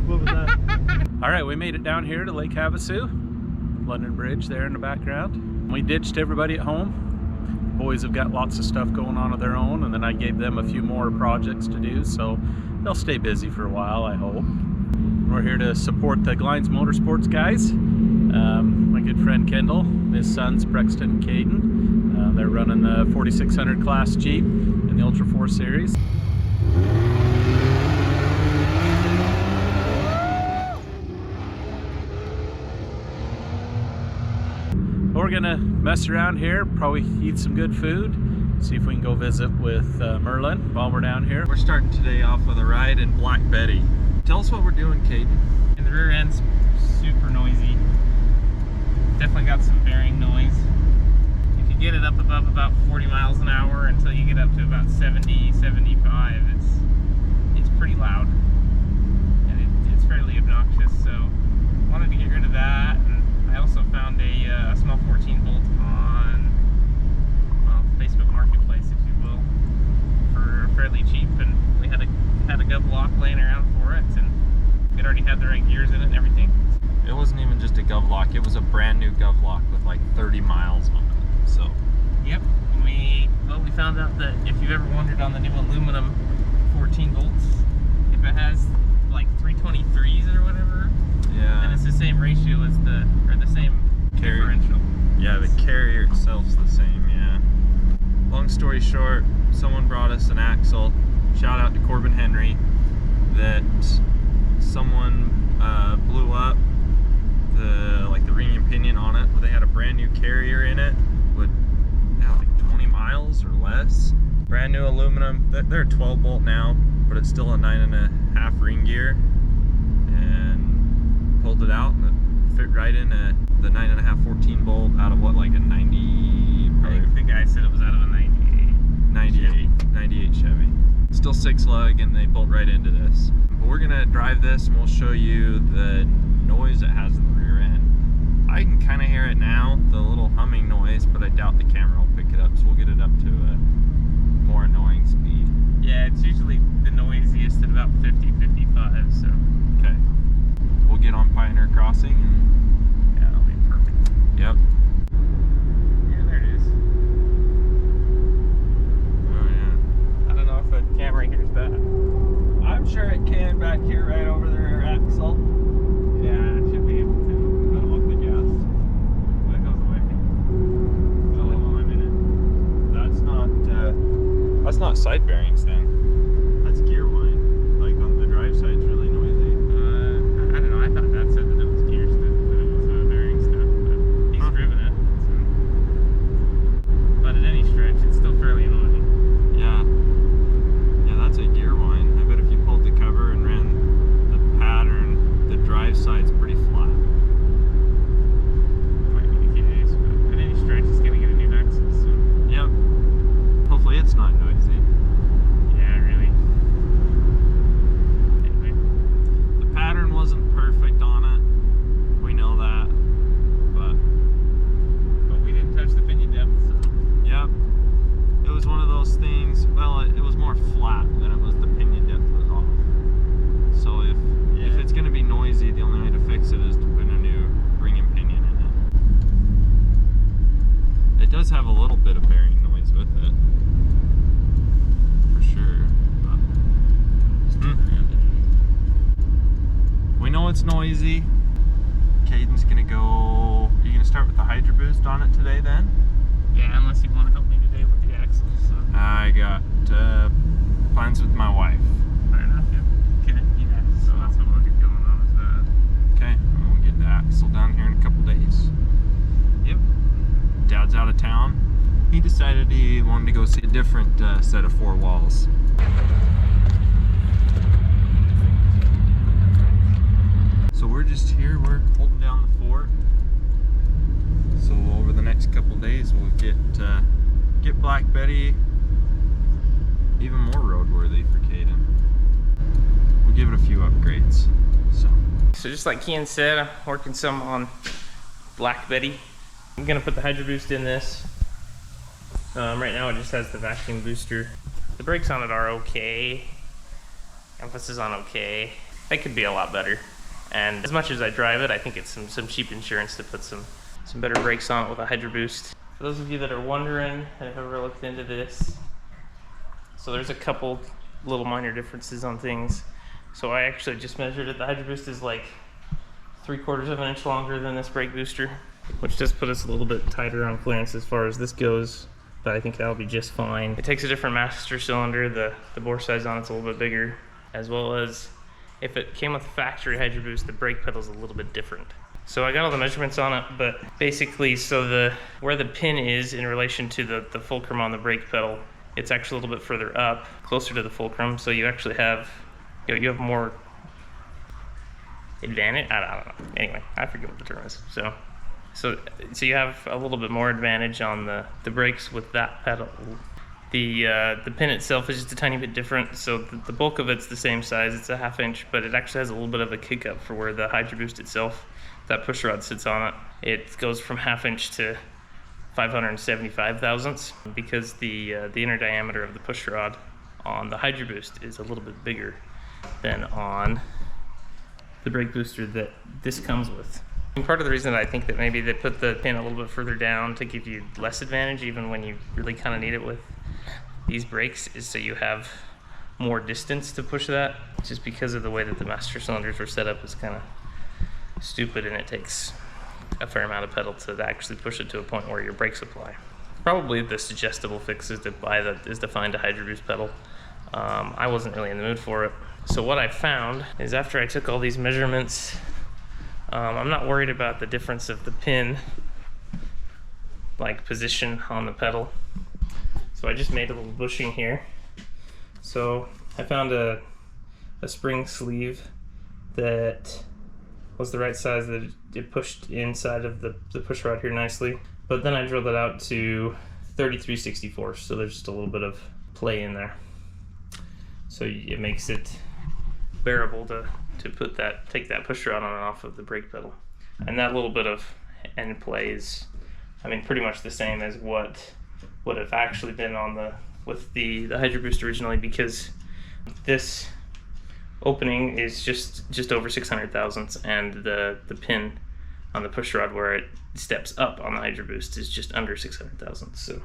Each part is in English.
What was that? All right, we made it down here to Lake Havasu. London Bridge there in the background. We ditched everybody at home. The boys have got lots of stuff going on of their own, and then I gave them a few more projects to do, so they'll stay busy for a while, I hope. We're here to support the Glines Motorsports guys. My good friend Kendall, his sons Brexton and Caden. They're running the 4600 class Jeep in the Ultra 4 series. We're gonna mess around here, probably eat some good food, see if we can go visit with Merlin while we're down here. We're starting today off with a ride in Black Betty. Tell us what we're doing, Caden. And the rear end's super noisy. Definitely got some bearing noise. If you get it up above about 40 miles an hour until you get up to about 70, 75, it's pretty loud. And it's fairly obnoxious, so wanted to get rid of that. And I also found a small 14 bolt on, well, Facebook Marketplace, if you will, for fairly cheap, and we had a gov lock laying around for it, and it already had the right gears in it and everything. It wasn't even just a gov lock, it was a brand new gov lock with like 30 miles on it, so. Yep, we found out that if you've ever wondered on the new aluminum 14 bolts, if it has like 323s or whatever, yeah, then it's the same ratio as the same differential. Yeah, the carrier itself's the same, yeah. Long story short, someone brought us an axle, shout out to Corbin Henry, that someone blew up the ring and pinion on it. They had a brand new carrier in it with like 20 miles or less. Brand new aluminum. They're a 12 bolt now, but it's still a 9.5 ring gear. And pulled it out and it fit right in the 9.5 14 bolt out of what, like a 90? I think the guy said it was out of a 98 Chevy. Still 6 lug, and they bolt right into this. But we're gonna drive this and we'll show you the noise it has in the rear end. I can kind of hear it now, the little humming noise, but I doubt the camera will pick it up, so we'll get it up to a more annoying speed. Yeah, it's usually the noisiest at about 50, 55, so. Okay. We'll get on Pioneer Crossing and yeah, that'll be perfect. Yep. Yeah, there it is. Oh yeah. I don't know if the camera hears that. I'm sure it can back here right over the rear axle. Yeah, it should be able to. I don't want the gas. But it goes away. Only while I'm in it. That's not side bearings then. That's gear whine. Like on the drive side's really noisy. I don't know, I thought that said that it was gear stuff, that it was bearing stuff, but he's driven it, so. But at any stretch, it's still fairly annoying. Yeah. Yeah, that's a gear whine. I bet if you pulled the cover and ran the pattern, the drive side's pretty flat. Might be the case, but at any stretch, it's gonna get a new axle, so. Yep. Hopefully it's not noisy. Yeah, really. Anyway. The pattern wasn't perfect on it. We know that. But we didn't touch the pinion depth, so. yep. It was one of those things, well, it was more flat than it was the pinion depth was off. So if it's going to be noisy, the only way to fix it is to put a new ring and pinion in it. It does have a little bit of bearing noise with it, for sure. But we know it's noisy. Caden's going to go, are you going to start with the Hydro Boost on it today then? Yeah, unless you want to help me today with the axle, so. I got plans with my wife. Fair enough, yeah. Okay, yeah, so that's what we'll get going on with that. Okay, and we'll get the axle down here in a couple days. Yep. Dad's out of town. He decided he wanted to go see a different set of 4 walls. So we're just here, we're holding down the fort. So over the next couple days we'll get Black Betty even more roadworthy for Caden. We'll give it a few upgrades. So just like Ken said, I'm working some on Black Betty. I'm gonna put the Hydro Boost in this. Right now it just has the vacuum booster. The brakes on it are okay. Emphasis on okay. That could be a lot better. And as much as I drive it, I think it's some cheap insurance to put some better brakes on it with a Hydro Boost. For those of you that are wondering and have ever looked into this, so there's a couple little minor differences on things. So I actually just measured it. The Hydro Boost is like 3/4 of an inch longer than this brake booster, which does put us a little bit tighter on clearance as far as this goes, but I think that'll be just fine. It takes a different master cylinder. The bore size on it's a little bit bigger, as well as if it came with factory Hydro Boost, the brake pedal's a little bit different. So I got all the measurements on it, but basically, so where the pin is in relation to the fulcrum on the brake pedal, it's actually a little bit further up, closer to the fulcrum, so you actually have, you have more advantage. I don't know. Anyway, I forget what the term is. So you have a little bit more advantage on the brakes with that pedal. The pin itself is just a tiny bit different, so the bulk of it's the same size. It's a 1/2 inch, but it actually has a little bit of a kick up for where the Hydro Boost itself, that push rod sits on it. It goes from 1/2 inch to 575 thousandths because the inner diameter of the push rod on the Hydro Boost is a little bit bigger than on the brake booster that this comes with. And part of the reason that I think that maybe they put the pin a little bit further down to give you less advantage even when you really kind of need it with these brakes is so you have more distance to push that, just because of the way that the master cylinders are set up is kind of stupid, and it takes a fair amount of pedal to actually push it to a point where your brakes apply. Probably the suggestible fix is to find a Hydro Boost pedal. I wasn't really in the mood for it. So what I found is after I took all these measurements, I'm not worried about the difference of the pin like position on the pedal. So I just made a little bushing here. So I found a spring sleeve that was the right size, that it pushed inside of the push rod here nicely. But then I drilled it out to 33/64, so there's just a little bit of play in there. So it makes it bearable to take that push rod on and off of the brake pedal. And that little bit of end play is, I mean, pretty much the same as what would have actually been on with the Hydro Boost originally, because this opening is just over 600 thousandths, and the pin on the push rod where it steps up on the Hydro Boost is just under 600 thousandths. So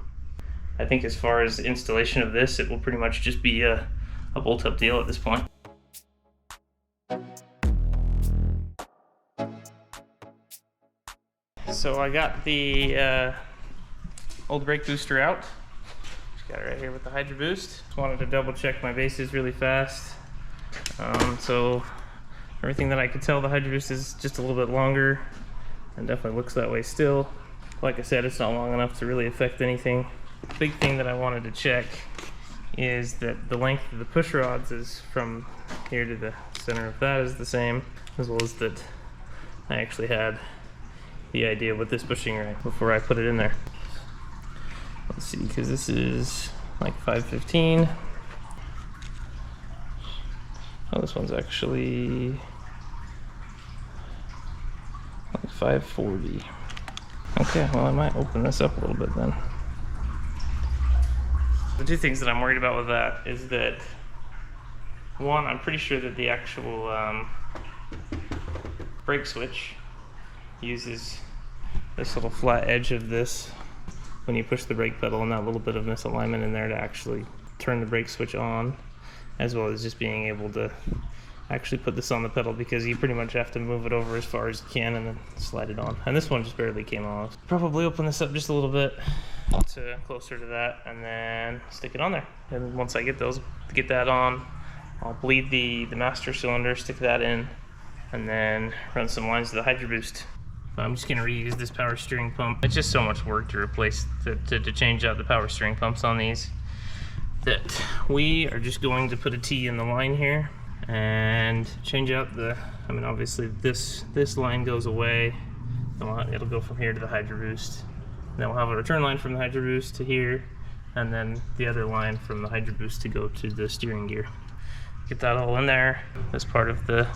I think as far as installation of this, it will pretty much just be a bolt-up deal at this point. So I got the old brake booster out. Just got it right here with the Hydro Boost. Just wanted to double check my bases really fast. So everything that I could tell, the Hydro Boost is just a little bit longer, and definitely looks that way still. Like I said, it's not long enough to really affect anything. The big thing that I wanted to check is that the length of the push rods is from here to the center of that is the same, as well as that I actually had the idea with this bushing right before I put it in there. Let's see, because this is like 515. Oh, this one's actually like 540. Okay, well I might open this up a little bit then. The two things that I'm worried about with that is that, one, I'm pretty sure that the actual brake switch uses this little flat edge of this when you push the brake pedal, and that little bit of misalignment in there to actually turn the brake switch on, as well as just being able to actually put this on the pedal, because you pretty much have to move it over as far as you can and then slide it on. And this one just barely came off. Probably open this up just a little bit to closer to that, and then stick it on there. And once I get that on, I'll bleed the master cylinder, stick that in, and then run some lines to the Hydro Boost. I'm just gonna reuse this power steering pump. It's just so much work to replace, to change out the power steering pumps on these, that we are just going to put a T in the line here and change out I mean, obviously this line goes away. It'll go from here to the Hydro Boost. And then we'll have a return line from the Hydro Boost to here, and then the other line from the Hydro Boost to go to the steering gear. Get that all in there. This part of the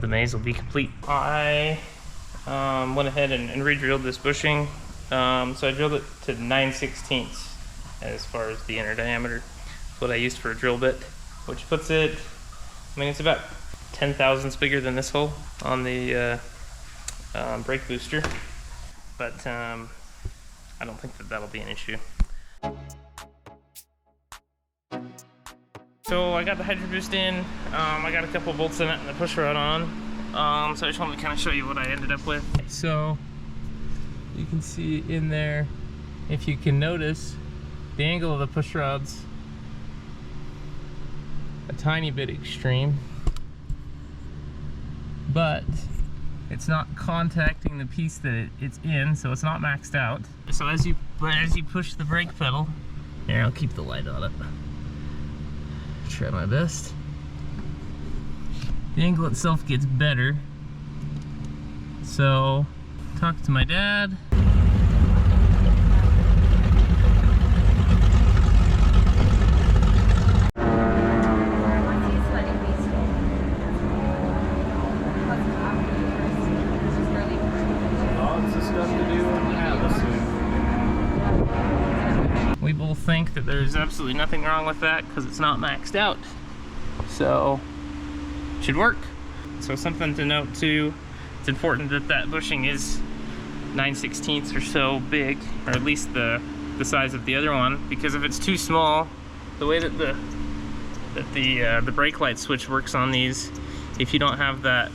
maze will be complete. I went ahead and re-drilled this bushing. So I drilled it to 9/16 as far as the inner diameter. That's what I used for a drill bit, which puts it, I mean, it's about 10 thousandths bigger than this hole on the brake booster, but I don't think that that'll be an issue. So I got the Hydro Boost in, I got a couple bolts in it and the push rod on, so I just wanted to kind of show you what I ended up with. So you can see in there, if you can notice, the angle of the push rod's a tiny bit extreme, but it's not contacting the piece that it's in, so it's not maxed out. So as you push the brake pedal, here, I'll keep the light on it. Try my best. The angle itself gets better. So, talk to my dad. We both think that there's absolutely nothing wrong with that because it's not maxed out. So, it should work. So something to note too, it's important that that bushing is 9/16 or so big, or at least the size of the other one, because if it's too small, the way that the brake light switch works on these, if you don't have that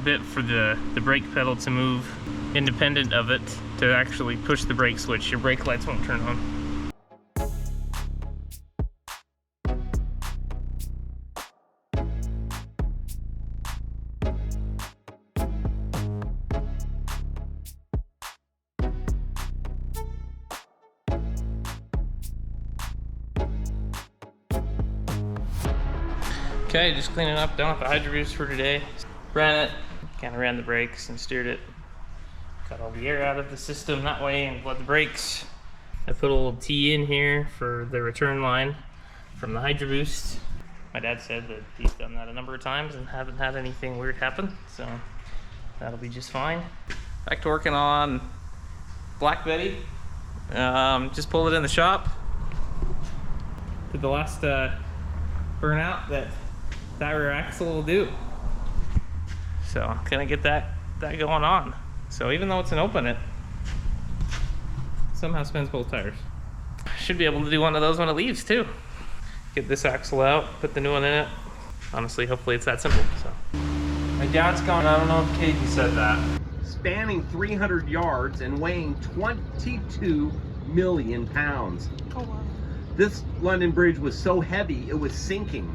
bit for the brake pedal to move independent of it to actually push the brake switch, your brake lights won't turn on. Okay, just cleaning up, done with the Hydro Boost for today. Ran it, kind of ran the brakes and steered it. Got all the air out of the system that way and bled the brakes. I put a little T in here for the return line from the Hydro Boost. My dad said that he's done that a number of times and haven't had anything weird happen, so that'll be just fine. Back to working on Black Betty. Just pulled it in the shop. Did the last burnout that rear axle will do. So I'm gonna get that going on. So even though it's an open, it somehow spins both tires. Should be able to do one of those when it leaves too. Get this axle out, put the new one in it. Honestly, hopefully it's that simple. So My dad's gone. I don't know if Katie said that. Spanning 300 yards and weighing 22 million pounds. Oh wow. This London Bridge was so heavy it was sinking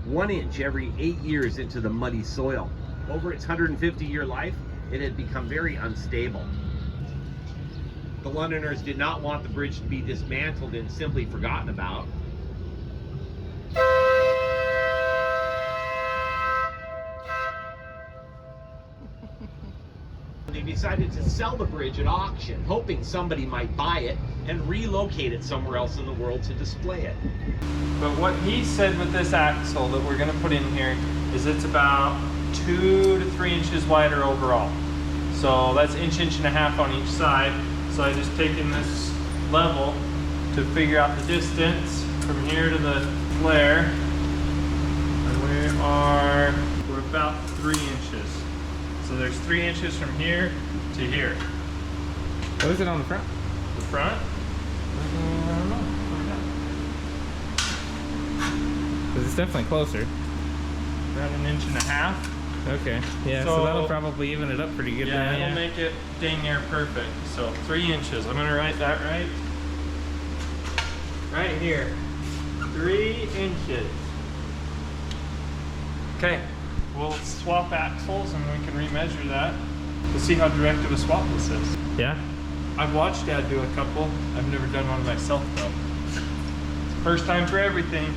1 inch every 8 years into the muddy soil. Over its 150-year life, it had become very unstable. The Londoners did not want the bridge to be dismantled and simply forgotten about. They decided to sell the bridge at auction, hoping somebody might buy it and relocate it somewhere else in the world to display it. But what he said with this axle that we're going to put in here is it's about 2 to 3 inches wider overall. So that's inch and a half on each side. So I just taken this level to figure out the distance from here to the flare. And we're about 3 inches. So there's 3 inches from here to here. what is it on the front? The front? I don't know. Because it's definitely closer. About 1.5 inches. Okay. Yeah, so So- that'll probably even it up pretty good. Yeah, then, it'll make it dang near perfect. So 3 inches. I'm gonna write that right. Right here. 3 inches. Okay. We'll swap axles and we can remeasure that to see how direct of a swap this is. Yeah? I've watched Dad do a couple. I've never done one myself though. It's the first time for everything.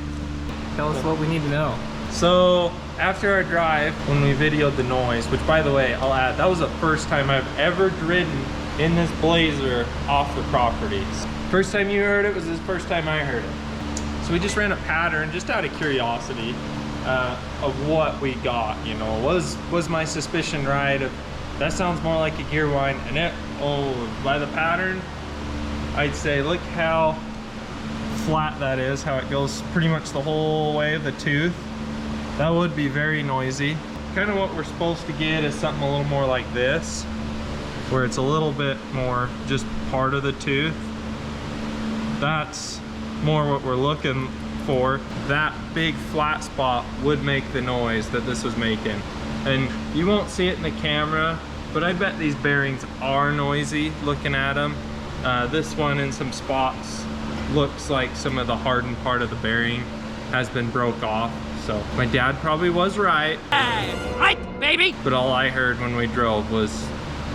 Tell us what we need to know. So after our drive, when we videoed the noise, which by the way, I'll add, that was the first time I've ever driven in this Blazer off the property. First time you heard it was the first time I heard it. So we just ran a pattern just out of curiosity of what we got, you know. Was my suspicion right? That sounds more like a gear whine, and by the pattern, I'd say look how flat that is, how it goes pretty much the whole way of the tooth. That would be very noisy. Kind of what we're supposed to get is something a little more like this, where it's a little bit more just part of the tooth. That's more what we're looking for. That big flat spot would make the noise that this was making. And you won't see it in the camera, but I bet these bearings are noisy looking at them. This one in some spots looks like some of the hardened part of the bearing has been broke off. So my dad probably was right. Hey, right, baby! But all I heard when we drove was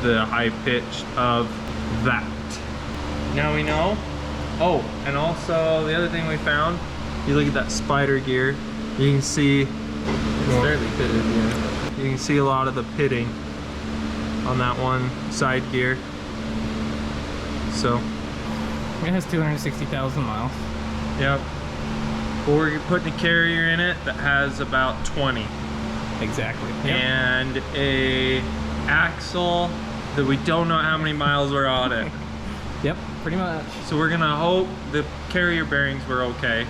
the high pitch of that. Now we know. Oh, and also the other thing we found, you look at that spider gear, you can see it's fairly pitted, yeah. You can see a lot of the pitting on that one side gear. So It has 260,000 miles. yep. Or you're putting a carrier in it that has about 20. Exactly. Yep. And a axle that we don't know how many miles we're on it. Yep, pretty much. So we're gonna hope the carrier bearings were okay.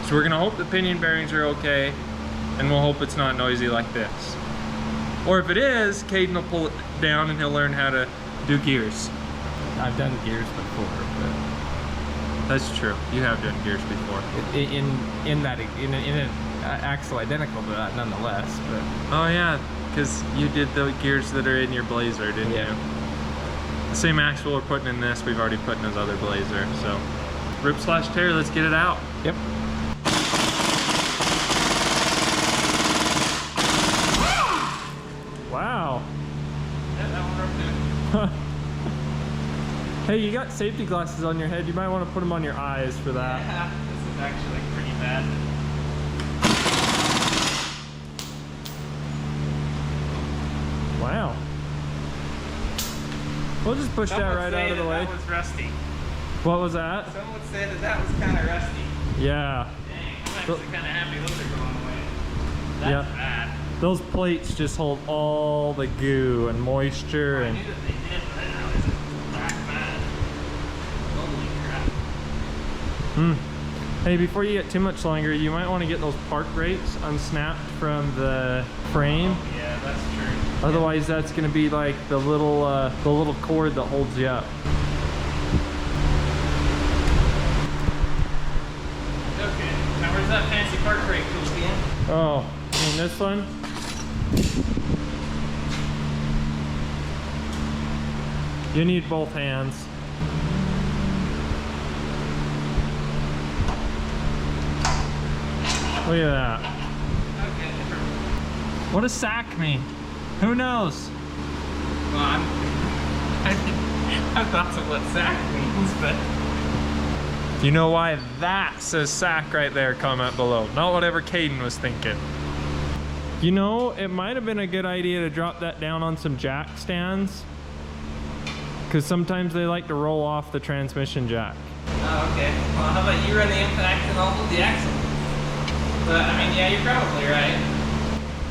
So we're gonna hope the pinion bearings are okay, and we'll hope it's not noisy like this. Or if it is, Caden will pull it down and he'll learn how to do gears. I've done gears before, That's true. You have done gears before. but in an axle identical to that, nonetheless. But Oh yeah, because you did the gears that are in your Blazer, didn't Yeah. you? The same axle we're putting in this, we've already put in his other Blazer. So, rip/tear, let's get it out. yep. Wow. Yeah, that one ripped it. Hey, you got safety glasses on your head. You might want to put them on your eyes for that. Yeah, this is actually pretty bad. Wow. We'll just push that Some would right say out of the that way. That was rusty. What was that? Some would say that that was kind of rusty. Yeah. Dang, I'm actually kind of happy those are going away. That's Yeah. bad. Those plates just hold all the goo and moisture I and knew that they did, but I didn't realize it was that bad. Holy crap. Hey, before you get too much longer, you might want to get those park brakes unsnapped from the frame. Yeah, that's true. Otherwise, that's going to be like the little cord that holds you up. Okay, now where's that fancy park brake tool again? Oh, you mean this one? You need both hands. Look at that. Okay. What does sack mean? Who knows? Well, I'm thoughts of what sack means, but You know why that says sack right there? Comment below. Not whatever Caden was thinking. You know, it might have been a good idea to drop that down on some jack stands, because sometimes they like to roll off the transmission jack. oh, okay. Well, how about you run the impact and I'll hold the axle? But I mean, yeah, you're probably right.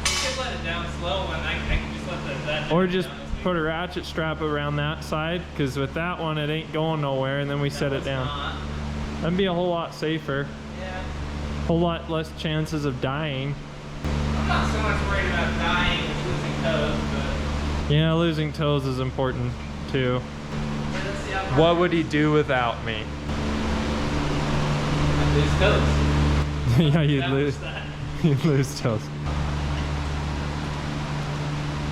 You could let it down slow, and I can just let that. Or just put a ratchet strap around that side, because with that one it ain't going nowhere, and then we set it down. Not. That'd be a whole lot safer. Yeah. Whole lot less chances of dying. I'm not so much worried about dying and losing toes, but Yeah, losing toes is important too. yeah, let's see how far What would he do without me? I lose toes. Yeah, you'd That lose. was that. You'd lose toes.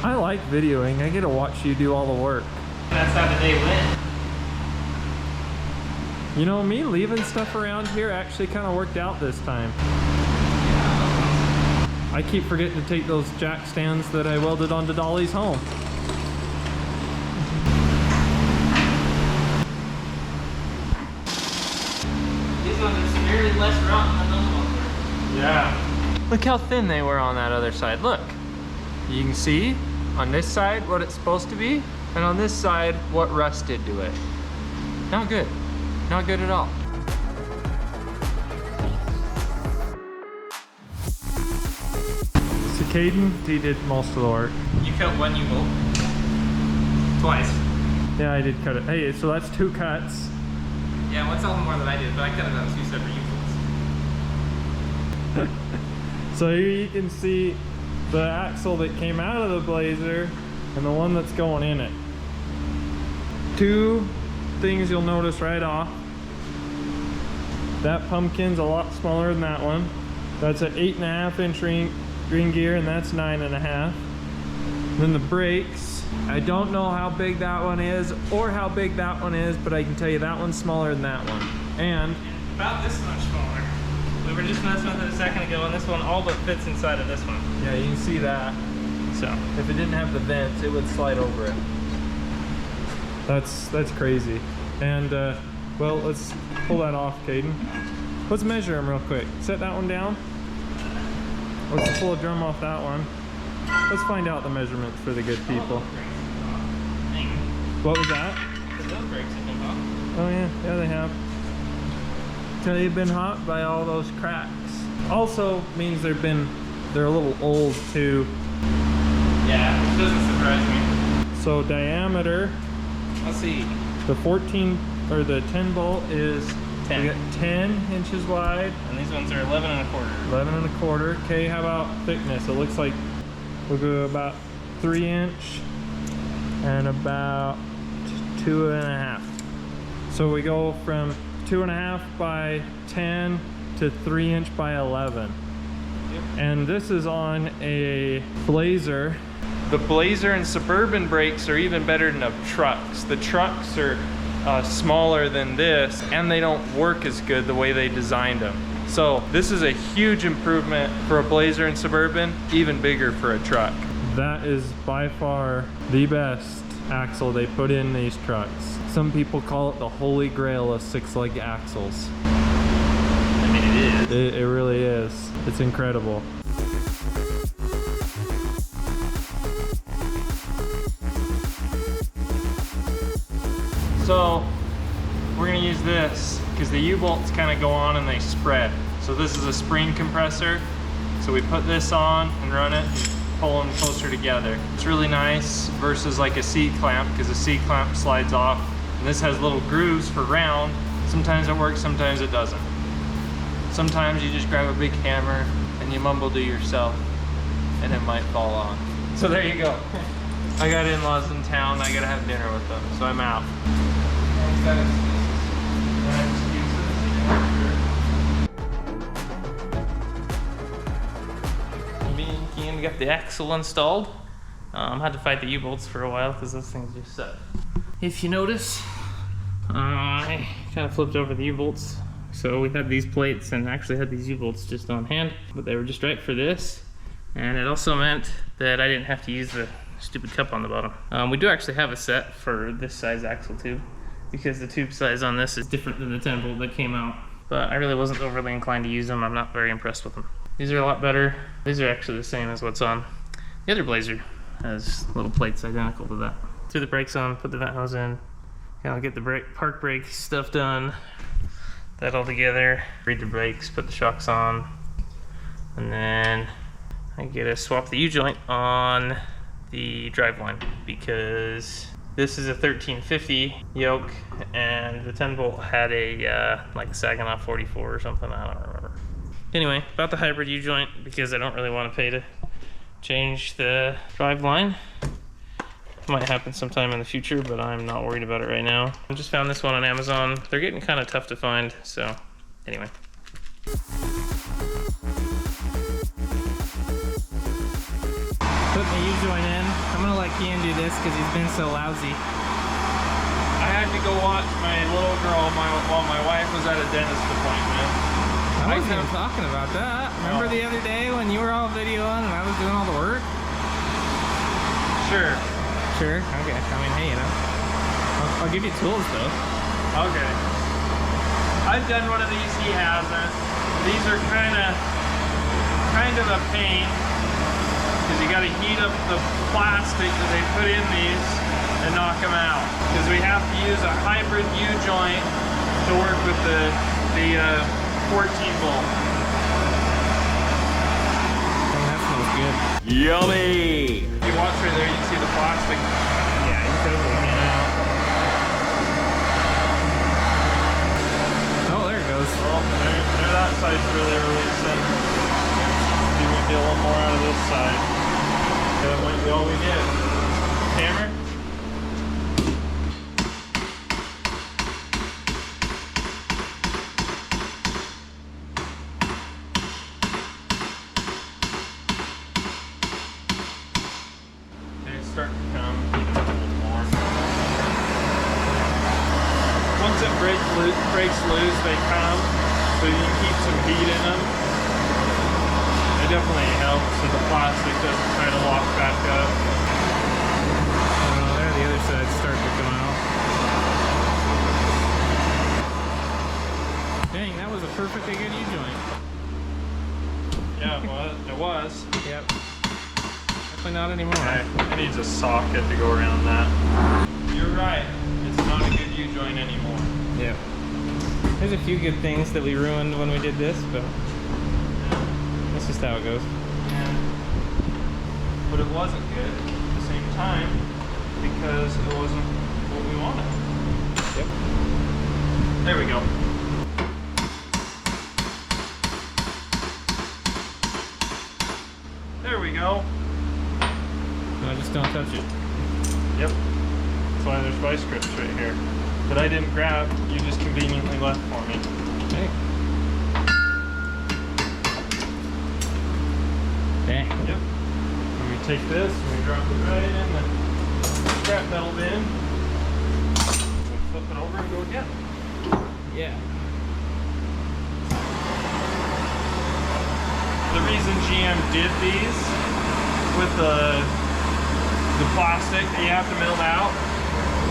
I like videoing. I get to watch you do all the work. That's how the day went. You know, me leaving stuff around here actually kind of worked out this time. I keep forgetting to take those jack stands that I welded onto Dolly's home. These ones are severely less rotten than those ones were. Yeah. Look how thin they were on that other side. Look. You can see on this side what it's supposed to be, and on this side what rust did to it. Not good. Not good at all. So Caden, he did most of the work. You cut one U-bolt. Twice. Yeah, I did cut it. Hey, so that's 2 cuts. Yeah, one something more than I did, but I cut it on 2 separate U-bolts. So here you can see the axle that came out of the Blazer and the one that's going in it. Two things you'll notice right off. That pumpkin's a lot smaller than that one. That's an 8.5 inch ring gear, and that's 9.5. Then the brakes, I don't know how big that one is or how big that one is, but I can tell you that one's smaller than that one. And about this much smaller. We were just messing with it a second ago, and this one all but fits inside of this one. yeah, you can see that. So If it didn't have the vents, it would slide over it. That's crazy. And well, let's pull that off, Caden. Let's measure them real quick. Set that one down. Let's pull a drum off that one. Let's find out the measurements for the good people. What was that? those brakes have been hot. Oh yeah, they have. They've been hot by all those cracks. Also means they're a little old too. Yeah, which doesn't surprise me. So diameter, Let's see. the 14 or the 10 bolt is 10. we got 10 inches wide, And these ones are 11.25. 11.25. Okay, how about thickness? It looks like we'll go about 3 inch and about 2.5. So we go from 2.5 by 10 to 3 inch by 11. Yep. And this is on a Blazer. The Blazer and Suburban brakes are even better than the trucks. The trucks are smaller than this, and they don't work as good the way they designed them. So this is a huge improvement for a Blazer and Suburban, even bigger for a truck. That is by far the best axle they put in these trucks. Some people call it the holy grail of 6-leg axles. I mean, it is. It really is. It's incredible. So we're gonna use this because the U-bolts kind of go on and they spread. So this is a spring compressor. So we put this on and run it and pull them closer together. It's really nice versus like a C-clamp, because a C-clamp slides off. And this has little grooves for round. Sometimes it works, sometimes it doesn't. Sometimes you just grab a big hammer and you mumble to yourself and it might fall on. So there you go. I got in-laws in town, I gotta have dinner with them, so I'm out. Me and Kian got the axle installed. Had to fight the U-bolts for a while because those things just suck. If you notice, I kind of flipped over the U-bolts. So we had these plates and actually had these U-bolts just on hand, but they were just right for this. And it also meant that I didn't have to use the stupid cup on the bottom. We do actually have a set for this size axle tube, because the tube size on this is different than the 10 bolt that came out. But I really wasn't overly inclined to use them. I'm not very impressed with them. These are a lot better. These are actually the same as what's on the other Blazer. Has little plates identical to that. Threw the brakes on, put the vent hose in, kind of get the park brake stuff done. That all together, read the brakes, put the shocks on, and then I get to swap the U-joint on the Driveline, because this is a 1350 yoke and the 10 bolt had a like Saginaw 44 or something, I don't remember. Anyway, about the hybrid U-joint, because I don't really want to pay to change the Driveline. Might happen sometime in the future, but I'm not worried about it right now. I just found this one on Amazon. They're getting kind of tough to find, so anyway. Putting the U-joint in. I'm gonna let Kian do this because he's been so lousy. I had to go watch my little girl while my wife was at a dentist appointment. I wasn't even talking about that. Remember the other day when you were all videoing and I was doing all the work? Sure. Sure. Okay. I mean, hey, you know. I'll give you tools though. Okay. I've done one of these, he hasn't. These are kind of a pain, because you got to heat up the plastic that they put in these and knock them out. Because we have to use a hybrid U-joint to work with the 14 bolt. Dang, that smells good. Yummy! If you watch right there, you can see the plastic. Yeah, you totally can. Oh, there it goes. Well, that side's really thin. Do get a little more out of this side. That might be all we get. Hammer? Okay, start to come. Even a little more. Once it breaks loose, they come, so you can keep some heat in them. It definitely helps so the plastic doesn't try to lock back up. Oh, there the other side's starting to come out. Dang, that was a perfectly good U-joint. Yeah, well, it was. Yep. Definitely not anymore. Okay, it needs a socket to go around that. You're right, it's not a good U-joint anymore. Yep. There's a few good things that we ruined when we did this, but that's just how it goes. Yeah. But it wasn't good at the same time because it wasn't what we wanted. Yep. There we go. There we go. No, just don't touch it. Yep. That's why there's vice grips right here. That I didn't grab, you just conveniently left for me. Hey. Dang. Yep. And we take this and we drop it right in the scrap metal bin. We flip it over and go again. Yeah. The reason GM did these with the plastic that you have to melt out,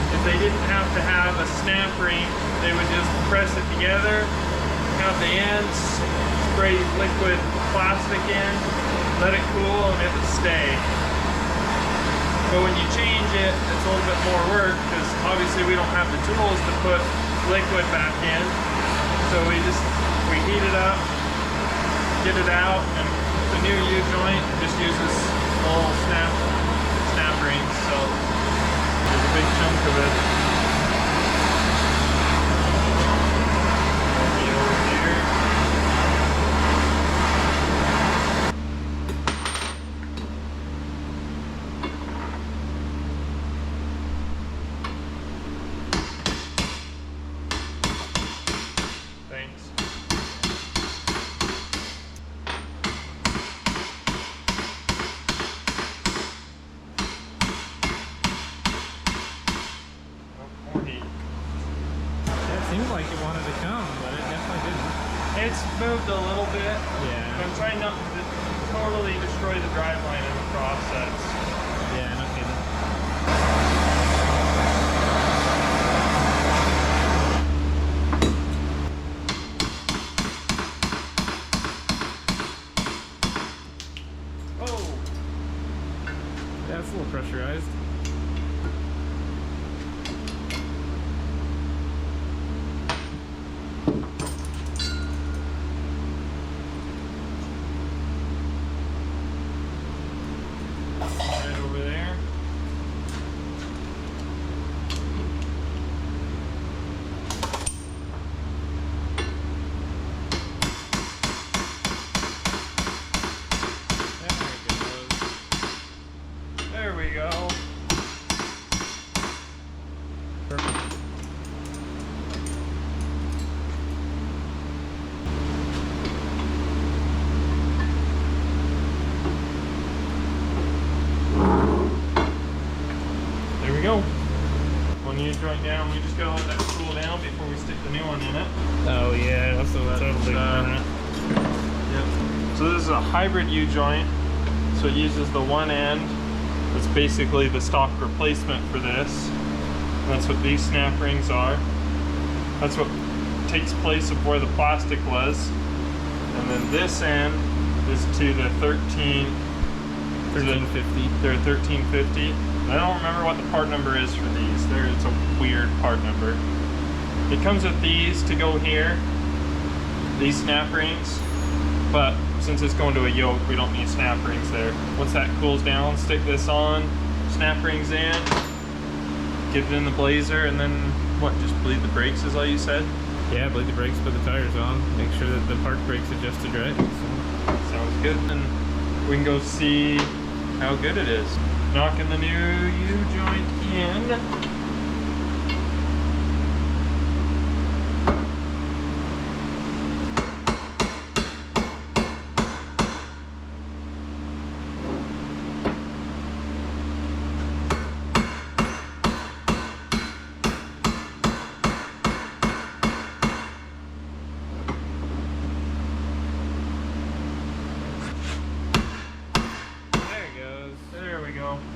if they didn't have to have a snap ring, they would just press it together, have the ends, spray liquid plastic in, let it cool, and it would stay. But when you change it, it's a little bit more work because obviously we don't have the tools to put liquid back in. So we heat it up, get it out, and the new U-joint just uses a little snap rings. So there's a big chunk of it. Maybe over here. Thanks. Seemed like it wanted to come, but it definitely didn't. It's moved a little bit. Yeah. I'm trying not to totally destroy the driveline in the process. Yeah, no kidding. Oh! That's a little pressurized. Right over there. There we go. Perfect. There we go. When you joint down, we just gotta let that cool down before we stick the new one in it. Oh yeah, that's totally permanent. Yep. So this is a hybrid U-joint. So it uses the one end. It's basically the stock replacement for this. And that's what these snap rings are. That's what takes place of where the plastic was. And then this end is to the 1350. They're 1350. I don't remember what the part number is for these. It's a weird part number. It comes with these to go here, these snap rings, but since it's going to a yoke, we don't need snap rings there. Once that cools down, stick this on, snap rings in, get it in the blazer, and then what, just bleed the brakes is all you said? Yeah, bleed the brakes, put the tires on, make sure that the park brakes adjusted right. So. Sounds good. And we can go see how good it is. Knocking the new U-joint in.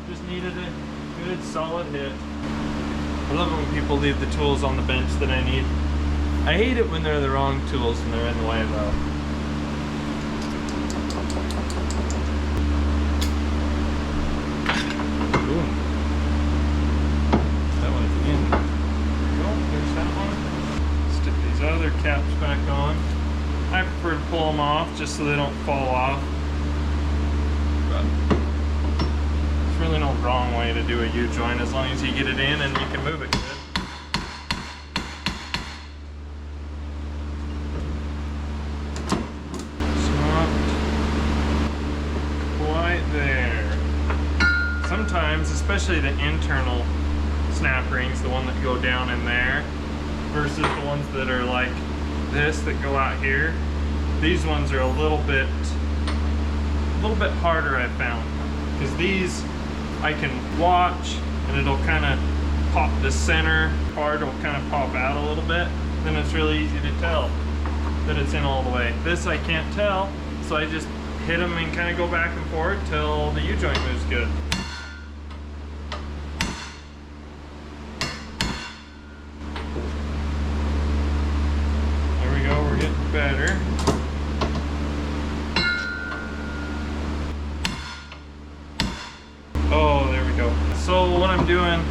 Just needed a good solid hit. I love it when people leave the tools on the bench that I need. I hate it when they're the wrong tools and they're in the way though. Boom. That one's in. There we go, there's that one. Stick these other caps back on. I prefer to pull them off just so they don't fall off. But really no wrong way to do a U-joint as long as you get it in and you can move it good. It's not quite there. Sometimes, especially the internal snap rings, the one that go down in there, versus the ones that are like this that go out here, these ones are a little bit harder, I've found, because these I can watch and it'll kind of pop, the center part will kind of pop out a little bit. Then it's really easy to tell that it's in all the way. This I can't tell, so I just hit them and kind of go back and forth till the U-joint moves good. There we go, we're getting better. Oh, there we go. So what I'm doing,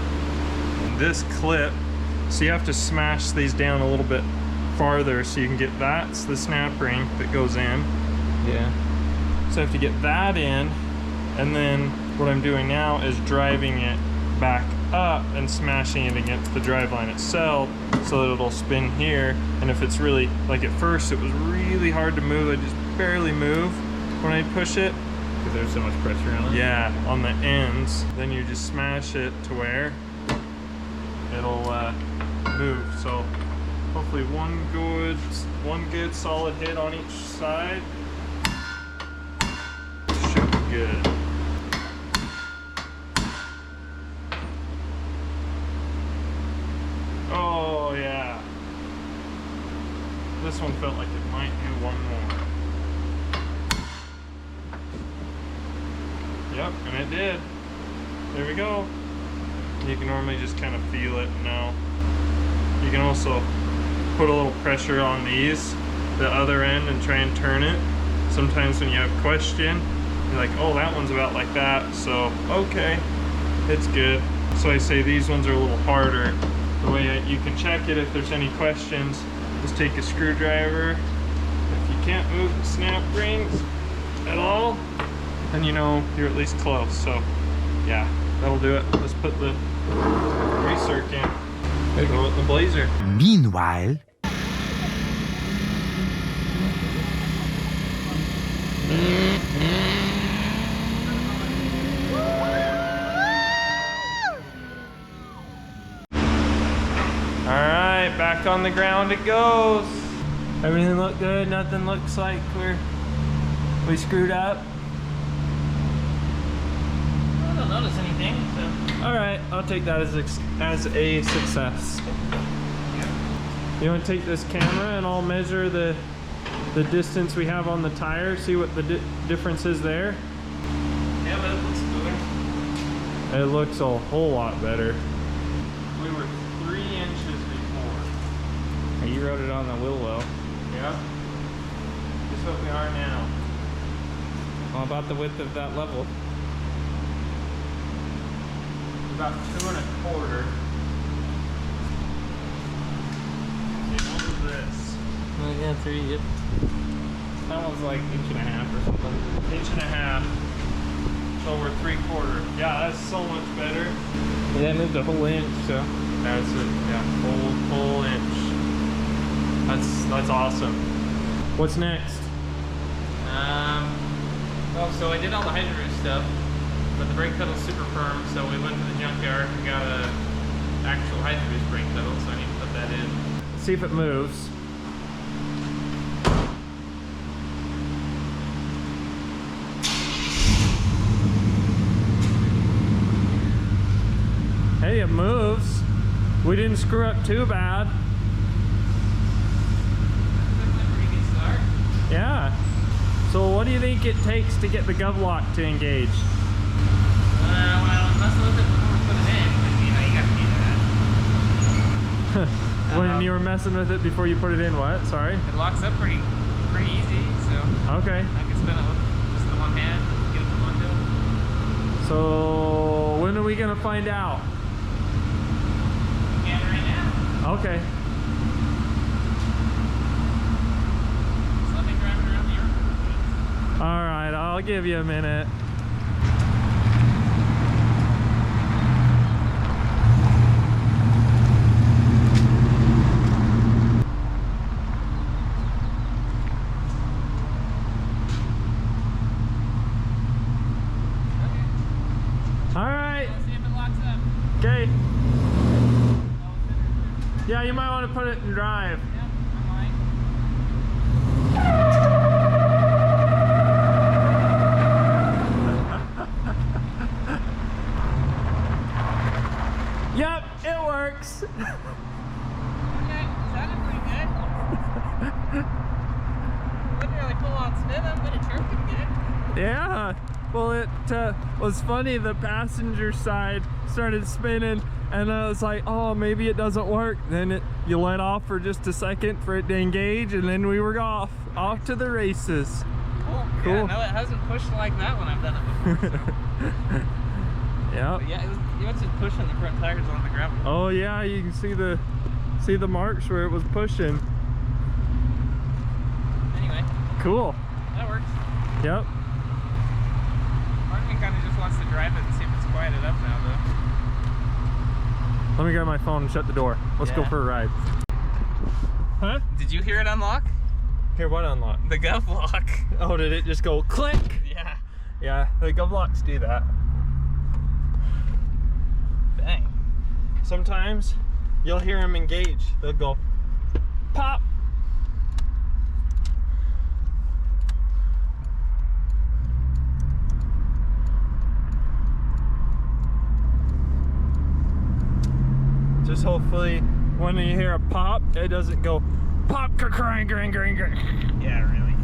this clip, so you have to smash these down a little bit farther so you can get, that's the snap ring that goes in. Yeah. So I have to get that in, and then what I'm doing now is driving it back up and smashing it against the driveline itself so that it'll spin here. And if it's really, like at first it was really hard to move, I just barely move when I push it. Because there's so much pressure on it? Yeah, on the ends. Then you just smash it to where it'll move. So hopefully one good solid hit on each side should be good. Oh yeah. This one felt like it might do one more. Yep, and it did. There we go. You can normally just kind of feel it now. You can also put a little pressure on these, the other end, and try and turn it. Sometimes when you have a question, you're like, oh, that one's about like that, so okay, it's good. So I say these ones are a little harder. The way you can check it if there's any questions, just take a screwdriver. If you can't move the snap rings at all, then you know you're at least close. So yeah, that'll do it. Let's put the recirc in. Throw it in the blazer. Meanwhile, Alright, back on the ground it goes. Everything looked good, nothing looks like we screwed up. I don't notice anything, so. Alright, I'll take that as a success. You want to take this camera and I'll measure the distance we have on the tire, see what the difference is there? Yeah, but it looks cooler. It looks a whole lot better. We were 3 inches before. You wrote it on the wheel well. Yeah. Just what we are now. Well, about the width of that level. About 2 1/4. See, what was this? Oh, yeah, 3. Yep. That one's like 1.5 inches or something. 1.5 inches. So we're 3/4. Yeah, that's so much better. Yeah, it moved a whole inch, so. That's it. Yeah, full inch. Mm-hmm. That's awesome. What's next? We're gonna 3D it. That one's like 1.5 inches or something. 1.5 inches. So we're 3/4. Yeah, that's so much better. Yeah, moved a whole inch, so. That's awesome. What's next? Um, Oh, so I did all the hydro stuff, but the brake pedal's super firm, so we went to the junkyard and got a actual hydro brake pedal, so I need to put that in. See if it moves. Hey, it moves. We didn't screw up too bad. That's a pretty good start. Yeah. So what do you think it takes to get the gov lock to engage? Well, I'm messing with it before we put it in, but you know, you got to do that. When you were messing with it before you put it in, what? Sorry? It locks up pretty easy, so Okay. I can spin it with just the one hand, get it from window. So when are we gonna find out? You can right now. Okay. Just let me drive it around the yard. All right, I'll give you a minute. All right. Let's see if it locks up. Okay. Yeah, you might want to put it in drive. Yep, I might. Yep, it works. Okay, sounded pretty good. Literally full on spin up, but it turned pretty good. Yeah. Well, it was funny. The passenger side started spinning, and I was like, "Oh, maybe it doesn't work." Then you let off for just a second for it to engage, and then we were off to the races. Cool. Cool. Yeah, no, it hasn't pushed like that when I've done it before. So. Yeah. But yeah, it was just pushing the front tires on the gravel. Oh yeah, you can see the marks where it was pushing. Anyway, Cool. that works. Yep. Part of me kind of just wants to drive it and see if it's quieted up now, though. Let me grab my phone and shut the door. Let's go Yeah. for a ride. Huh? Did you hear it unlock? Here, what unlock? The gov lock. Oh, did it just go click? Yeah. Yeah, the gov locks do that. Dang. Sometimes you'll hear them engage. They'll go pop. Just hopefully when you hear a pop, it doesn't go pop, crying, grang. Yeah, really.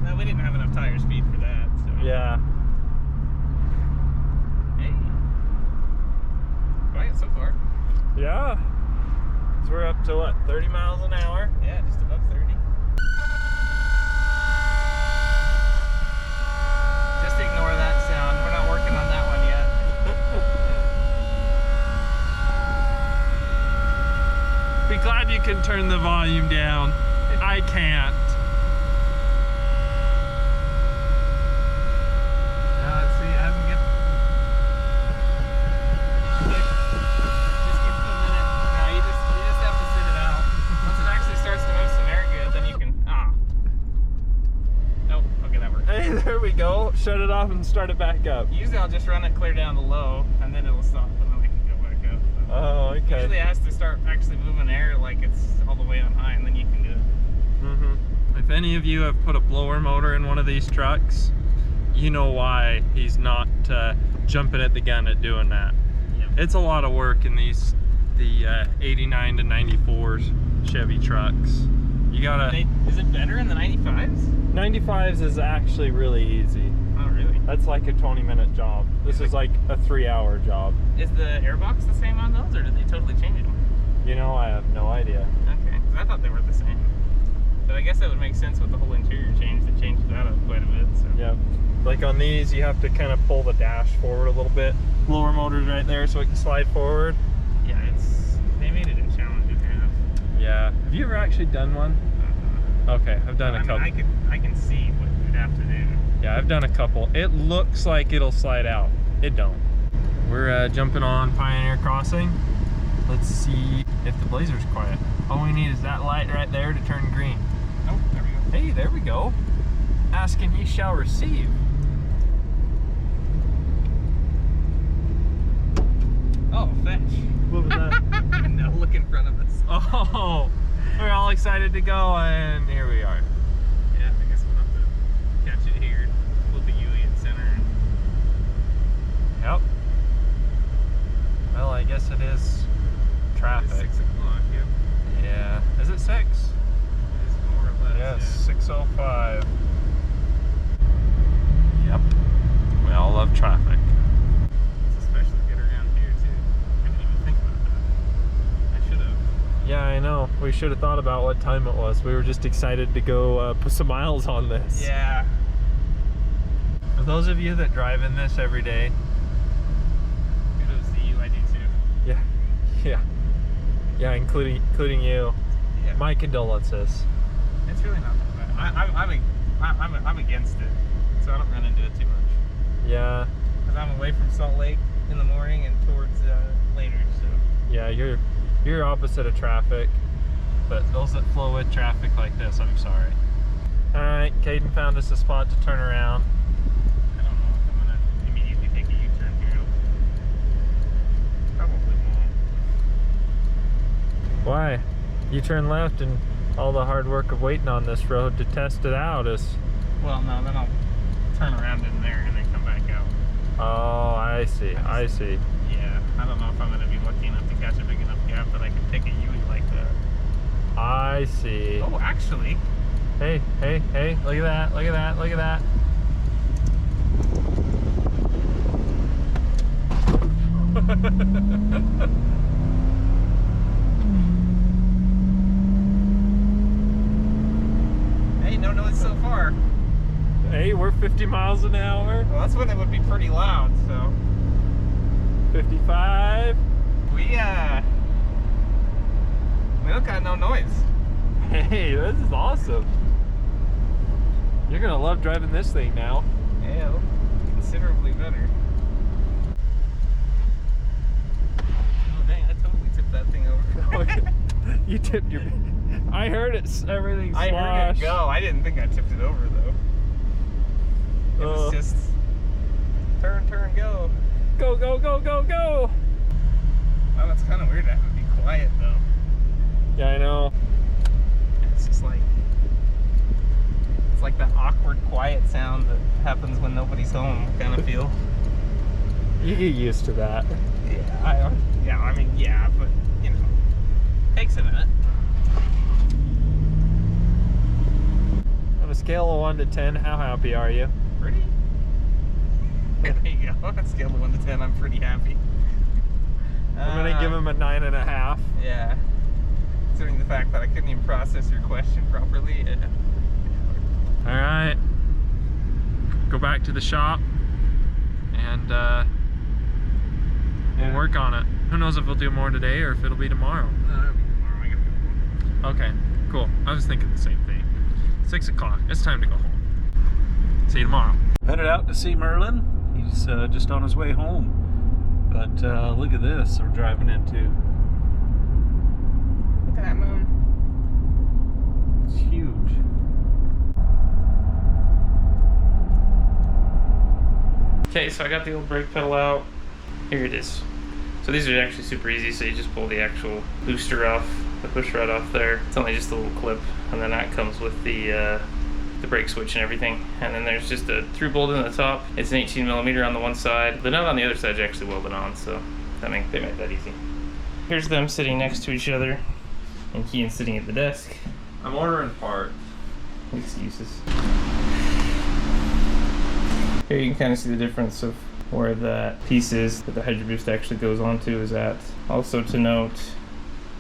No, we didn't have enough tire speed for that, so. Yeah. Hey. Quiet so far. Yeah. So we're up to what, 30 miles an hour? Yeah, just above 30. Just ignore that sound. We're not working on that one yet. Be glad you can turn the volume down. I can't. Let's see, it hasn't get. Just give it a minute. No, you just have to sit it out. Once it actually starts to move some air good, then you can. Nope. Okay, that worked. Hey, there we go. Shut it off and start it back up. Usually I'll just run it clear down to low, and then it'll stop, and then we can go back up. Oh, okay. Usually it has to start actually moving air like it's all the way on high, and then you can do it. If any of you have put a blower motor in one of these trucks, you know why he's not jumping at the gun at doing that. Yep. It's a lot of work in the 89 to 94s Chevy trucks. You gotta. Is it better in the 95s? 95s is actually really easy. Oh, really? That's like a 20-minute job. This is like a 3-hour job. Is the airbox the same on those, or did they totally change them? You know, I have no idea. Okay, because I thought they were the same. But I guess that would make sense with the whole interior change. They changed that up quite a bit. So. Yep. Like on these, you have to kind of pull the dash forward a little bit. Blower motor's right there so it can slide forward. Yeah, they made it a challenge and a half. Yeah. Have you ever actually done one? Okay, I've done a couple. I can see what you'd have to do. Yeah, I've done a couple. It looks like it'll slide out. It don't. We're jumping on Pioneer Crossing. Let's see if the blazer's quiet. All we need is that light right there to turn green. Oh, there we go. Hey, there we go. Asking he shall receive. excited to go, and here we are. Yeah, I guess we'll have to catch it here. We'll be UE at center. Yep. Well, I guess it is traffic. It's 6 o'clock, yep. Yeah. Is it 6? It is more or less. Yes, Yeah. 6:05. Yep. We all love traffic. It's especially good around here, too. I didn't even think about that. I should have. Yeah, I know. We should have thought about what time it was. We were just excited to go put some miles on this. Yeah. For those of you that drive in this every day, Kudos to you, I do too. yeah, yeah, including you. Yeah. My condolences. It's really not that bad. I'm against it, so I don't run into it too much. Yeah, Because I'm away from Salt Lake in the morning and towards later, so. yeah, you're opposite of traffic, but those that flow with traffic like this, I'm sorry. All right, Caden found us a spot to turn around. I don't know if I'm gonna immediately take a U-turn here. Probably won't. Why? You turn left, and all the hard work of waiting on this road to test it out is. Well, no, then I'll turn around in there and then come back out. Oh, I see. I see. Yeah, I don't know if I'm gonna be lucky enough to catch a big enough gap that I can take a UE like that. I see. Oh, actually. Hey, hey, hey! Look at that! Look at that! Look at that! Hey, no noise so far. Hey, we're 50 miles an hour. Well, that's when it would be pretty loud, so. 55. We don't got no noise. Hey, this is awesome. You're gonna love driving this thing now. Yeah, considerably better. Oh dang, I totally tipped that thing over. You tipped your. I heard it. Everything I heard it go. I didn't think I tipped it over though. It was just turn, go. Go, go, go, go, go. Oh, that's kind of weird to have it be quiet though. Yeah, I know. It's just like, it's like that awkward quiet sound that happens when nobody's home kind of feel. You get used to that. Yeah, I mean, but you know, takes a minute. On a scale of 1 to 10, how happy are you? Pretty. There you go. On a scale of 1 to 10, I'm pretty happy. I'm gonna give him a 9.5. Yeah. Considering the fact that I couldn't even process your question properly. Yeah. All right. Go back to the shop, and we'll work on it. Who knows if we'll do more today or if it'll be tomorrow. No, it'll be tomorrow. I gotta go. Okay, cool. I was thinking the same thing. 6 o'clock. It's time to go home. See you tomorrow. Headed out to see Merlin. He's just on his way home. But look at this we're driving into. Look at that moon. It's huge. Okay, so I got the old brake pedal out. Here it is. So these are actually super easy, so you just pull the actual booster off, the push rod off there. It's only just a little clip, and then that comes with the brake switch and everything. And then there's just a through bolt in the top. It's an 18mm on the one side. The nut on the other side is actually welded on, so they made that easy. Here's them sitting next to each other, and Keaton's sitting at the desk. I'm ordering parts. Excuses. Here you can kind of see the difference of where that piece is that the Hydro Boost actually goes onto is at. Also to note,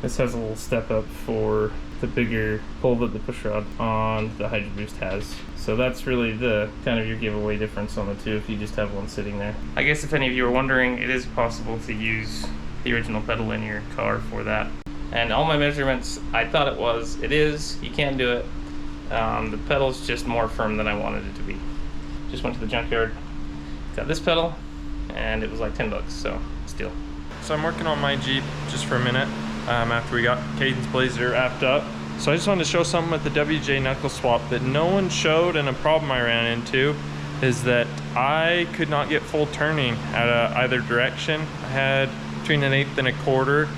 this has a little step up for the bigger pull that the push rod on the Hydro Boost has. So that's really the kind of your giveaway difference on the two if you just have one sitting there. I guess if any of you are wondering, it is possible to use the original pedal in your car for that. And all my measurements, I thought it is, you can do it. The pedal's just more firm than I wanted it to be. Just went to the junkyard, got this pedal, and it was like 10 bucks, so steal. So I'm working on my Jeep just for a minute after we got Caden's Blazer apped up. So I just wanted to show something with the WJ knuckle swap that no one showed, and a problem I ran into is that I could not get full turning at either direction. I had between 1/8 and 1/4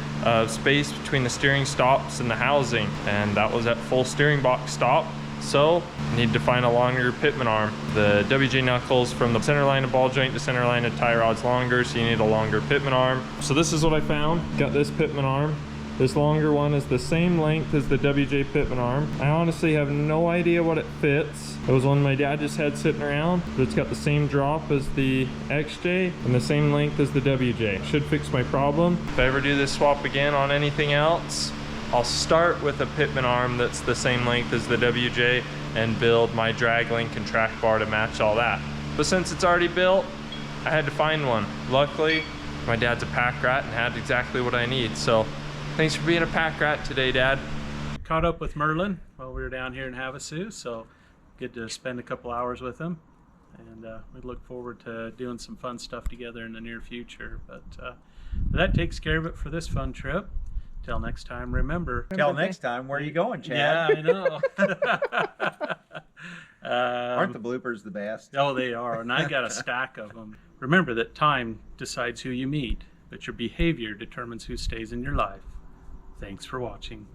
space between the steering stops and the housing, and that was at full steering box stop. So need to find a longer pitman arm. The WJ knuckles from the center line of ball joint to center line of tie rod's longer, so you need a longer pitman arm. So this is what I found. Got this pitman arm. This longer one is the same length as the WJ pitman arm. I honestly have no idea what it fits. It was one my dad just had sitting around, but it's got the same drop as the XJ and the same length as the WJ. Should fix my problem. If I ever do this swap again on anything else, I'll start with a pitman arm that's the same length as the WJ and build my drag link and track bar to match all that. But since it's already built, I had to find one. Luckily, my dad's a pack rat and had exactly what I need. So thanks for being a pack rat today, Dad. Caught up with Merlin while we were down here in Havasu, so good to spend a couple hours with him. And we look forward to doing some fun stuff together in the near future. But that takes care of it for this fun trip. Till next time, remember. Till next time, where are you going, Chad? Yeah, I know. Aren't the bloopers the best? Oh, they are, and I got a stack of them. Remember that time decides who you meet, but your behavior determines who stays in your life. Thanks for watching.